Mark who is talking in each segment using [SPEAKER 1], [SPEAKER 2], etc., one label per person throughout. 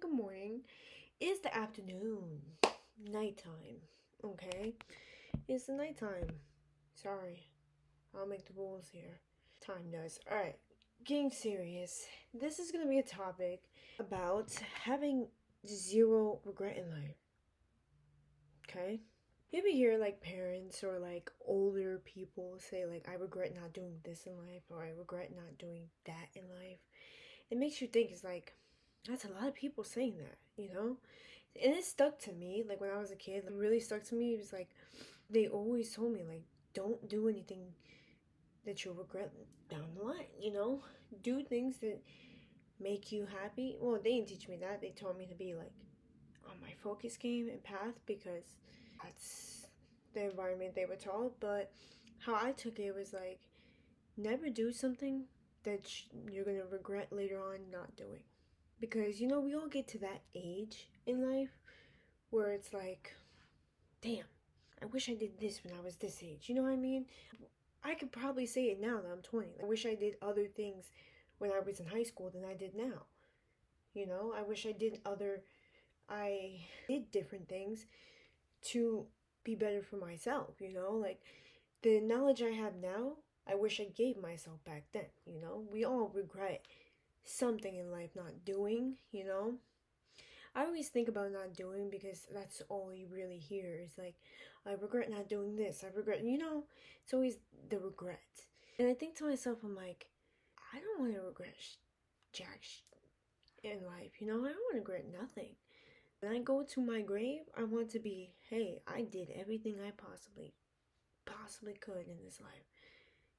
[SPEAKER 1] good morning. It's the afternoon. Nighttime. Okay? It's the nighttime. Sorry. I'll make the rules here. Time does. Alright. Getting serious. This is gonna be a topic about having zero regret in life. Okay? You ever hear like parents or like older people say like I regret not doing this in life or I regret not doing that in life? It makes you think it's like that's a lot of people saying that, you know? And it stuck to me, like when I was a kid, it really stuck to me. It was like they always told me like don't do anything that you'll regret down the line, you know? Do things that make you happy. Well, they didn't teach me that. They taught me to be like on my focus game and path because that's the environment they were taught. But how I took it was like never do something that you're gonna regret later on not doing. Because, we all get to that age in life where it's like, damn, I wish I did this when I was this age. You know what I mean? I could probably say it now that I'm 20. I wish I did other things when I was in high school than I did now. I wish I did different things to be better for myself, Like the knowledge I have now, I wish I gave myself back then, We all regret something in life not doing, I always think about not doing because that's all you really hear is like, I regret not doing this. I regret, it's always the regret. And I think to myself, I'm like, I don't want to regret jack in life, I don't want to regret nothing. When I go to my grave, I want to be, hey, I did everything I possibly could in this life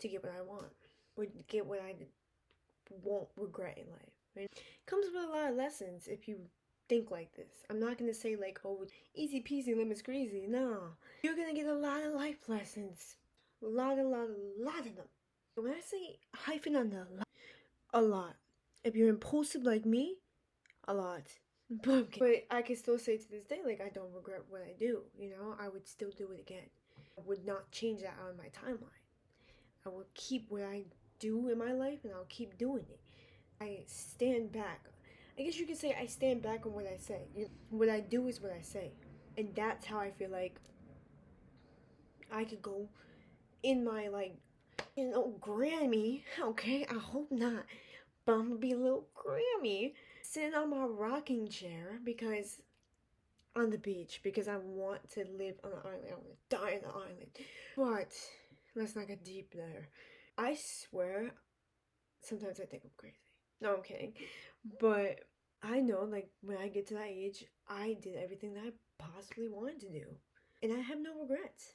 [SPEAKER 1] to get what I want, or get what I won't regret in life. Right? It comes with a lot of lessons if you think like this. I'm not gonna say like, oh, easy peasy lemon squeezy. No, you're gonna get a lot of life lessons, a lot of them. When I say hyphen on the a lot, if you're impulsive like me, a lot. But I can still say to this day, like I don't regret what I do. I would still do it again. I would not change that on my timeline. I will keep what I do in my life, and I'll keep doing it. I stand back. I guess you could say I stand back on what I say. What I do is what I say. And that's how I feel like I could go in my, Grammy. Okay, I hope not. But I'm gonna be a little Grammy. Sitting on my rocking chair because on the beach because I want to live on an island. I want to die on the island. But let's not get deep there. I swear, sometimes I think I'm crazy. No, I'm kidding. But I know, like, when I get to that age, I did everything that I possibly wanted to do. And I have no regrets.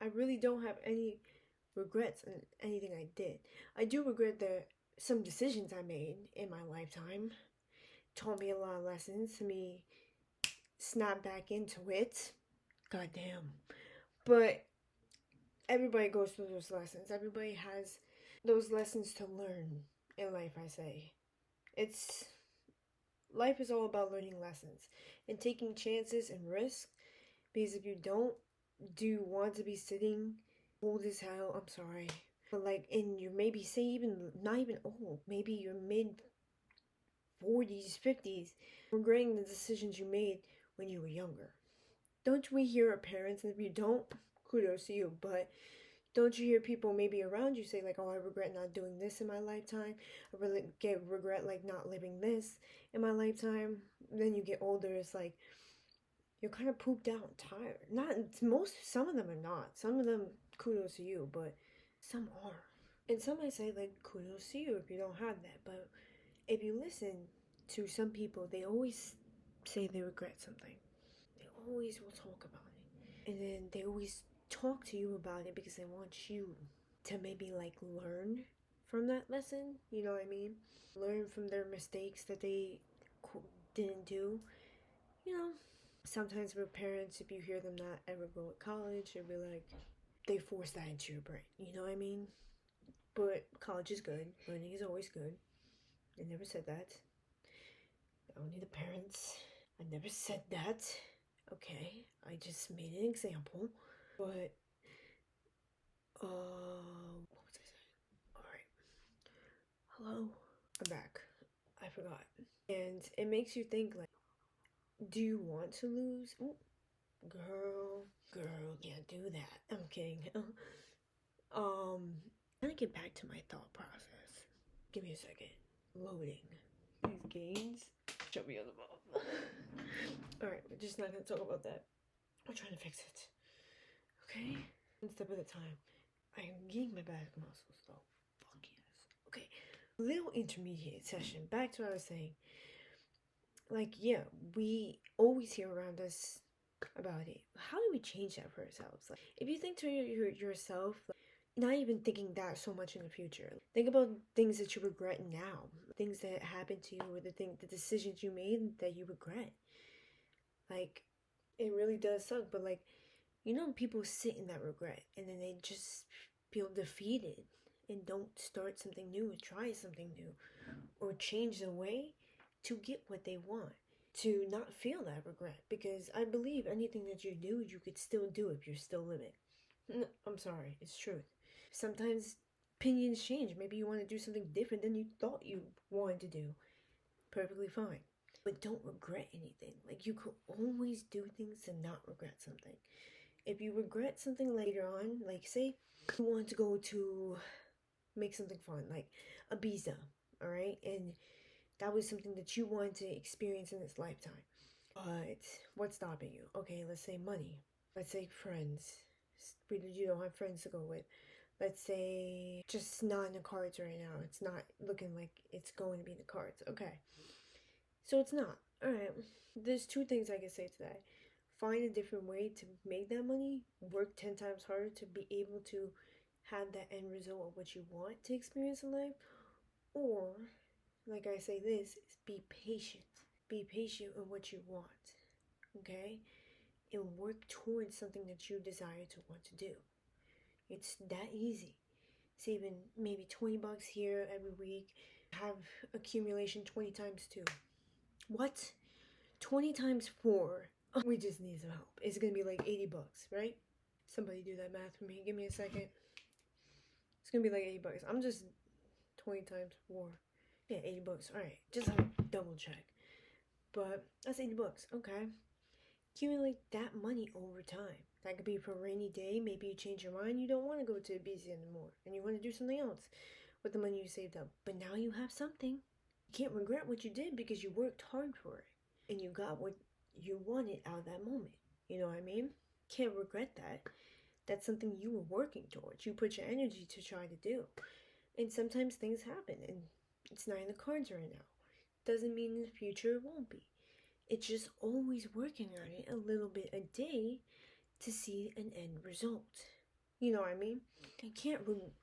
[SPEAKER 1] I really don't have any regrets in anything I did. I do regret some decisions I made in my lifetime. Taught me a lot of lessons to me snap back into it. Goddamn. But everybody goes through those lessons. Everybody has those lessons to learn in life, I say. Life is all about learning lessons and taking chances and risks, because if you don't, do you want to be sitting old as hell? I'm sorry. But and you're maybe say even not even old, maybe you're mid 40s, 50s, regretting the decisions you made when you were younger. Don't we hear our parents, and if you don't, kudos to you, but don't you hear people maybe around you say like, oh, I regret not doing this in my lifetime. I really regret like not living this in my lifetime. Then you get older, it's like you're kind of pooped out and tired. Some of them are not. Some of them, kudos to you, but some are. And some might say like, kudos to you if you don't have that. But if you listen to some people, they always say they regret something. They always will talk about it. And then they always talk to you about it because they want you to maybe like learn from that lesson. You know what I mean? Learn from their mistakes that they didn't do. Sometimes with parents, if you hear them not ever go to college, you'll be like, they force that into your brain. You know what I mean? But college is good. Learning is always good. I never said that. Only the parents. I never said that. Okay, I just made an example. But, what was I saying? Alright. Hello? I'm back. I forgot. And it makes you think like, do you want to lose? Ooh, girl, can't do that. I'm kidding. Let me get back to my thought process. Give me a second. Loading. These gains show me on the ball. Alright, we're just not gonna talk about that. We're trying to fix it. Okay? One step at a time. I am getting my back muscles though. Fuck yes. Okay. Little intermediate session. Back to what I was saying. Like, yeah, we always hear around us about it. How do we change that for ourselves? Like, if you think to yourself, like, not even thinking that so much in the future. Think about things that you regret now, things that happened to you, or the decisions you made that you regret. Like, it really does suck, but like, people sit in that regret and then they just feel defeated and don't start something new, or try something new, or change the way to get what they want. To not feel that regret, because I believe anything that you do, you could still do if you're still living. No, I'm sorry, it's truth. Sometimes opinions change. Maybe you want to do something different than you thought you wanted to do. Perfectly fine. But don't regret anything. Like, you could always do things and not regret something. If you regret something later on, like say you want to go to make something fun, like Ibiza, alright? And that was something that you wanted to experience in this lifetime. But what's stopping you? Okay, let's say money. Let's say friends. You don't have friends to go with. Let's say just not in the cards right now. It's not looking like it's going to be in the cards. Okay. So it's not. Alright. There's two things I can say to that. Find a different way to make that money. Work 10 times harder to be able to have that end result of what you want to experience in life. Or, like I say this, is be patient. Be patient in what you want. Okay? And work towards something that you desire to want to do. It's that easy. Saving maybe 20 bucks here every week. Have accumulation 20 times 2. What? 20 times 4. Oh, we just need some help. It's gonna be like 80 bucks, right? Somebody do that math for me. Give me a second. It's gonna be like 80 bucks. I'm just 20 times 4. Yeah, 80 bucks. Alright, just double check. But that's 80 bucks. Okay. Accumulate that money over time. That could be for a rainy day. Maybe you change your mind. You don't want to go to Ibiza anymore. And you want to do something else with the money you saved up. But now you have something. You can't regret what you did because you worked hard for it. And you got what you wanted out of that moment. You know what I mean? Can't regret that. That's something you were working towards. You put your energy to try to do. And sometimes things happen and it's not in the cards right now. Doesn't mean in the future it won't be. It's just always working on it a little bit a day to see an end result. You know what I mean?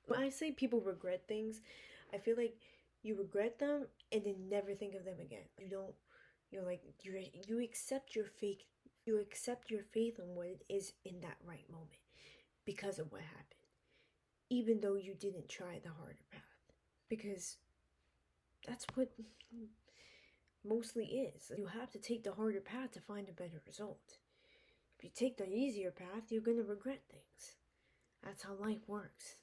[SPEAKER 1] When I say people regret things, I feel like you regret them and then never think of them again. You accept your faith. You accept your faith in what it is in that right moment because of what happened, even though you didn't try the harder path. Because that's what mostly is. You have to take the harder path to find a better result. If you take the easier path, you're gonna regret things. That's how life works.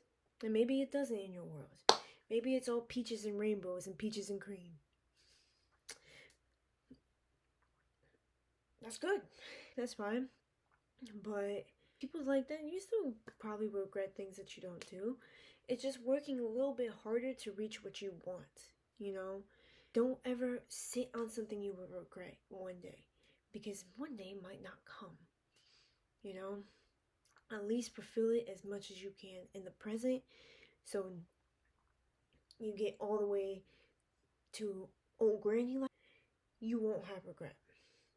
[SPEAKER 1] And maybe it doesn't in your world. Maybe it's all peaches and rainbows and peaches and cream. That's good. That's fine. But people like that, you still probably regret things that you don't do. It's just working a little bit harder to reach what you want, you know? Don't ever sit on something you will regret one day, because one day might not come, you know? At least fulfill it as much as you can in the present, so you get all the way to old granny life, you won't have regret.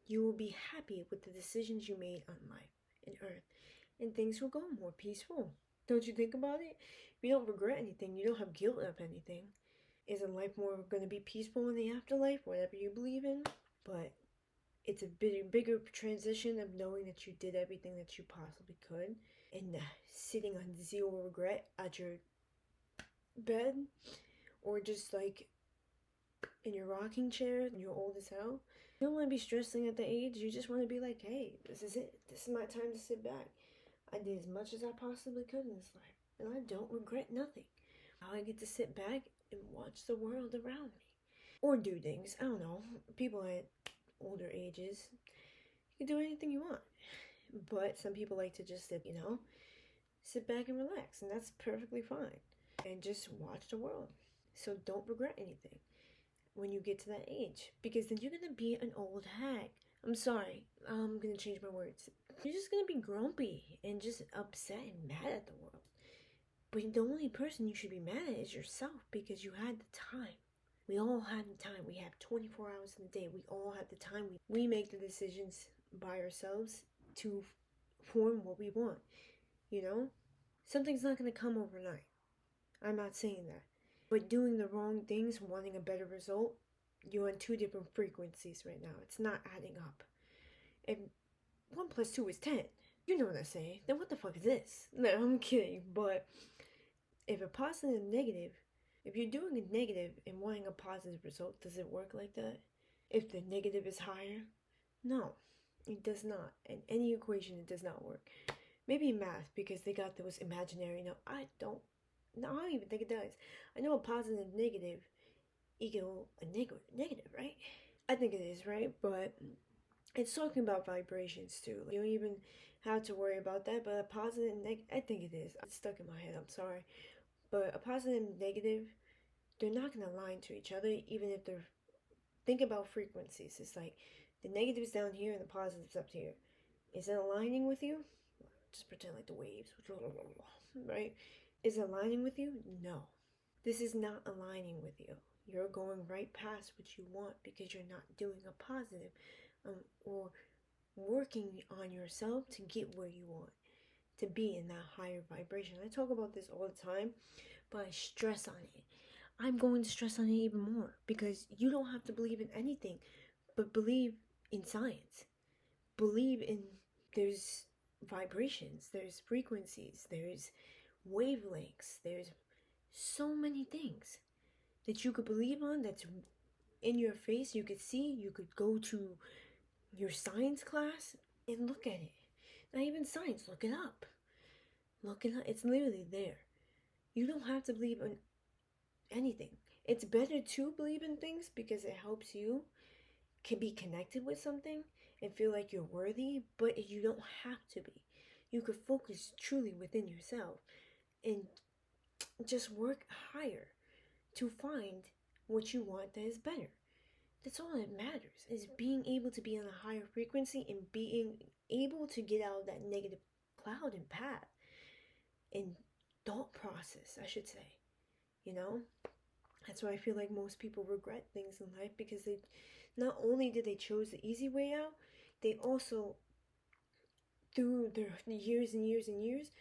[SPEAKER 1] You will be happy with the decisions you made on life and earth, and things will go more peaceful. Don't you think about it? If you don't regret anything, you don't have guilt of anything. Isn't life more going to be peaceful in the afterlife, whatever you believe in? But it's a bigger transition of knowing that you did everything that you possibly could, and sitting on zero regret at your bed, or just like in your rocking chair and you're old as hell. You don't want to be stressing at the age. You just want to be like, hey, this is it. This is my time to sit back. I did as much as I possibly could in this life, and I don't regret nothing. Now I get to sit back and watch the world around me. or do things. I don't know. People at older ages, you can do anything you want. But some people like to just sit back and relax, and that's perfectly fine. And just watch the world. So don't regret anything when you get to that age, because then you're gonna be an old hag. I'm sorry, I'm gonna change my words. You're just gonna be grumpy and just upset and mad at the world. But the only person you should be mad at is yourself, because you had the time. We all have the time. We have 24 hours in a day. We all have the time. We make the decisions by ourselves to form what we want. You know? Something's not going to come overnight. I'm not saying that. But doing the wrong things, wanting a better result, you're on two different frequencies right now. It's not adding up. If 1 plus 2 is 10, you know what I'm saying. Then what the fuck is this? No, I'm kidding. But if a positive and negative, if you're doing a negative and wanting a positive result, does it work like that? If the negative is higher? No, it does not. In any equation, it does not work. Maybe in math, because they got those imaginary. No, I don't even think it does. I know a positive and negative equal a negative, right? I think it is, right? But it's talking about vibrations too. Like, you don't even have to worry about that. But a positive and negative, I think it is. It's stuck in my head. I'm sorry. But a positive and negative, they're not going to align to each other, even if they're. Think about frequencies. It's like the negative's down here and the positive's up here. Is it aligning with you? Just pretend like the waves, right? Is it aligning with you? No. This is not aligning with you. You're going right past what you want because you're not doing a positive or working on yourself to get where you want, to be in that higher vibration. I talk about this all the time, but I stress on it. I'm going to stress on it even more because you don't have to believe in anything, but believe in science. Believe in there's vibrations, there's frequencies, there's wavelengths, there's so many things that you could believe on that's in your face. You could see, you could go to your science class and look at it. Not even science, look it up. Look it up. It's literally there. You don't have to believe in anything. It's better to believe in things because it helps you can be connected with something and feel like you're worthy, but you don't have to be. You could focus truly within yourself and just work higher to find what you want that is better. That's all that matters, is being able to be on a higher frequency and being able to get out of that negative cloud and path and thought process, I should say. You know? That's why I feel like most people regret things in life, because they not only did they chose the easy way out, they also through their years and years and years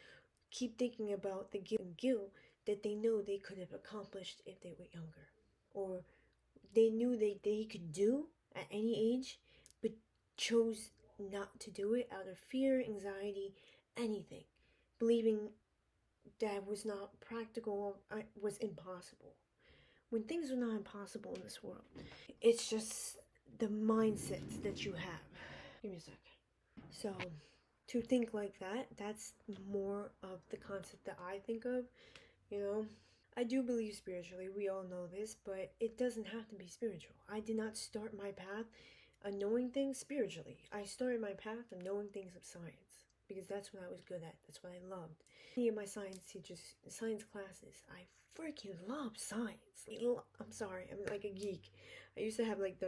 [SPEAKER 1] keep thinking about the guilt that they know they could have accomplished if they were younger, or they knew they could do at any age, but chose not to do it out of fear, anxiety, anything, believing that was not practical, was impossible. When things are not impossible in this world, it's just the mindset that you have. Give me a sec. So, to think like that, that's more of the concept that I think of, you know? I do believe spiritually, we all know this, but it doesn't have to be spiritual. I did not start my path of knowing things spiritually. I started my path of knowing things of science, because that's what I was good at, that's what I loved. Any of my science teachers, science classes, I freaking love science. I'm sorry, I'm like a geek. I used to have like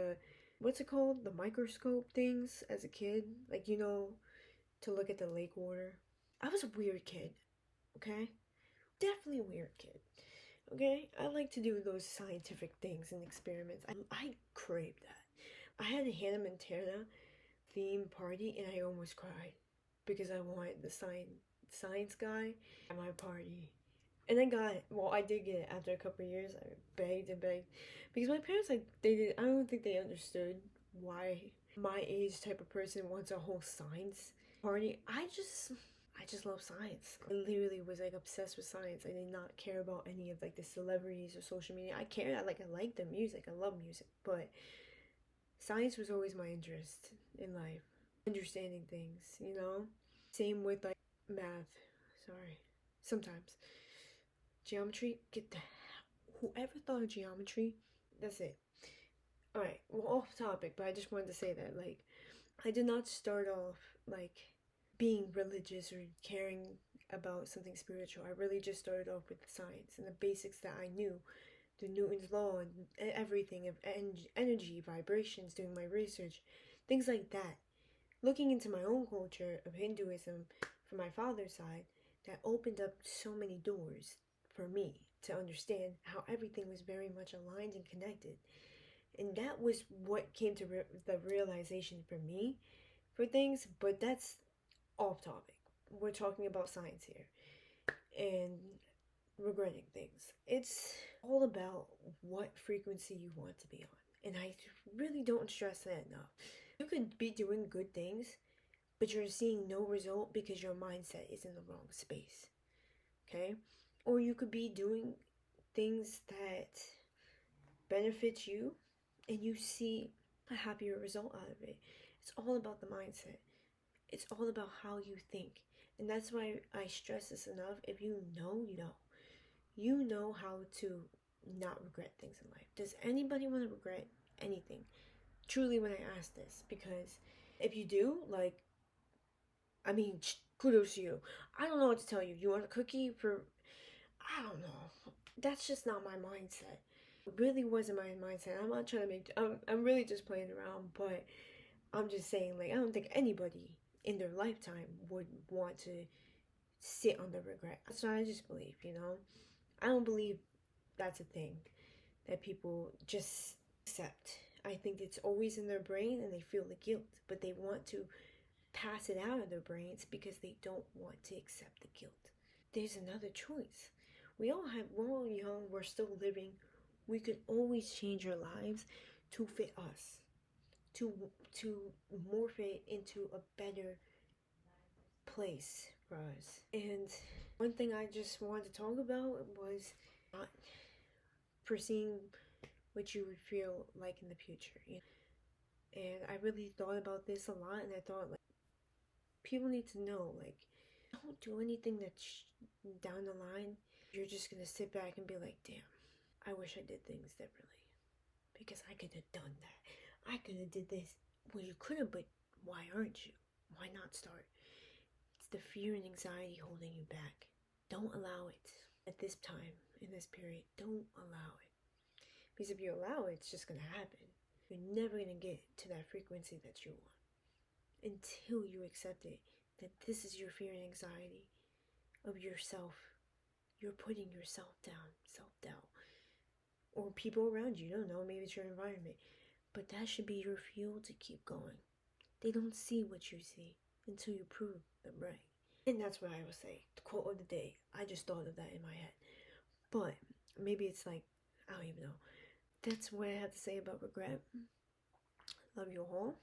[SPEAKER 1] what's it called? The microscope things as a kid. Like, to look at the lake water. I was a weird kid, okay? Definitely a weird kid, okay? I like to do those scientific things and experiments. I crave that. I had a Hannah Montana theme party and I almost cried because I wanted the science guy at my party. And I got it. Well, I did get it after a couple of years. I begged and begged. Because my parents, I don't think they understood why my age type of person wants a whole science party. I just love science. I literally was like obsessed with science. I did not care about any of like the celebrities or social media. I cared. I like the music. I love music. But science was always my interest in life. Understanding things, Same with like math. Sorry. Sometimes. Geometry, whoever thought of geometry, that's it. Alright, well, off topic, but I just wanted to say that, like, I did not start off, like, being religious or caring about something spiritual. I really just started off with the science and the basics that I knew, the Newton's law and everything of energy, vibrations, doing my research, things like that. Looking into my own culture of Hinduism from my father's side, that opened up so many doors for me to understand how everything was very much aligned and connected. And that was what came to the realization for me for things, but that's off topic. We're talking about science here and regretting things. It's all about what frequency you want to be on. And I really don't stress that enough. You could be doing good things, but you're seeing no result because your mindset is in the wrong space. Okay? Or you could be doing things that benefit you and you see a happier result out of it. It's all about the mindset. It's all about how you think. And that's why I stress this enough. If you know, you know. You know how to not regret things in life. Does anybody want to regret anything? Truly, when I ask this, because if you do, like, I mean, kudos to you. I don't know what to tell you. You want a cookie for, I don't know. That's just not my mindset. It really wasn't my mindset. I'm not trying to make, I'm really just playing around, but I'm just saying, like, I don't think anybody in their lifetime would want to sit on the regret. That's what I just believe, you know? I don't believe that's a thing that people just accept. I think it's always in their brain and they feel the guilt, but they want to pass it out of their brains because they don't want to accept the guilt. There's another choice. We're all young, we're still living. We could always change our lives to fit us, to to morph it into a better place for us. And one thing I just wanted to talk about was not foreseeing what you would feel like in the future. You know? And I really thought about this a lot, and I thought, like, people need to know, like, don't do anything that's down the line. You're just gonna sit back and be like, damn, I wish I did things differently because I could have done that. I could have did this. Well, you could have, but why aren't you? Why not start? It's the fear and anxiety holding you back. Don't allow it at this time, in this period. Don't allow it. Because if you allow it, it's just going to happen. You're never going to get to that frequency that you want until you accept it. That this is your fear and anxiety of yourself. You're putting yourself down, self-doubt. Or people around you, don't know, maybe it's your environment. But that should be your fuel to keep going. They don't see what you see until you prove them right. And that's what I would say. The quote of the day. I just thought of that in my head. But maybe it's like, I don't even know. That's what I have to say about regret. Love you all.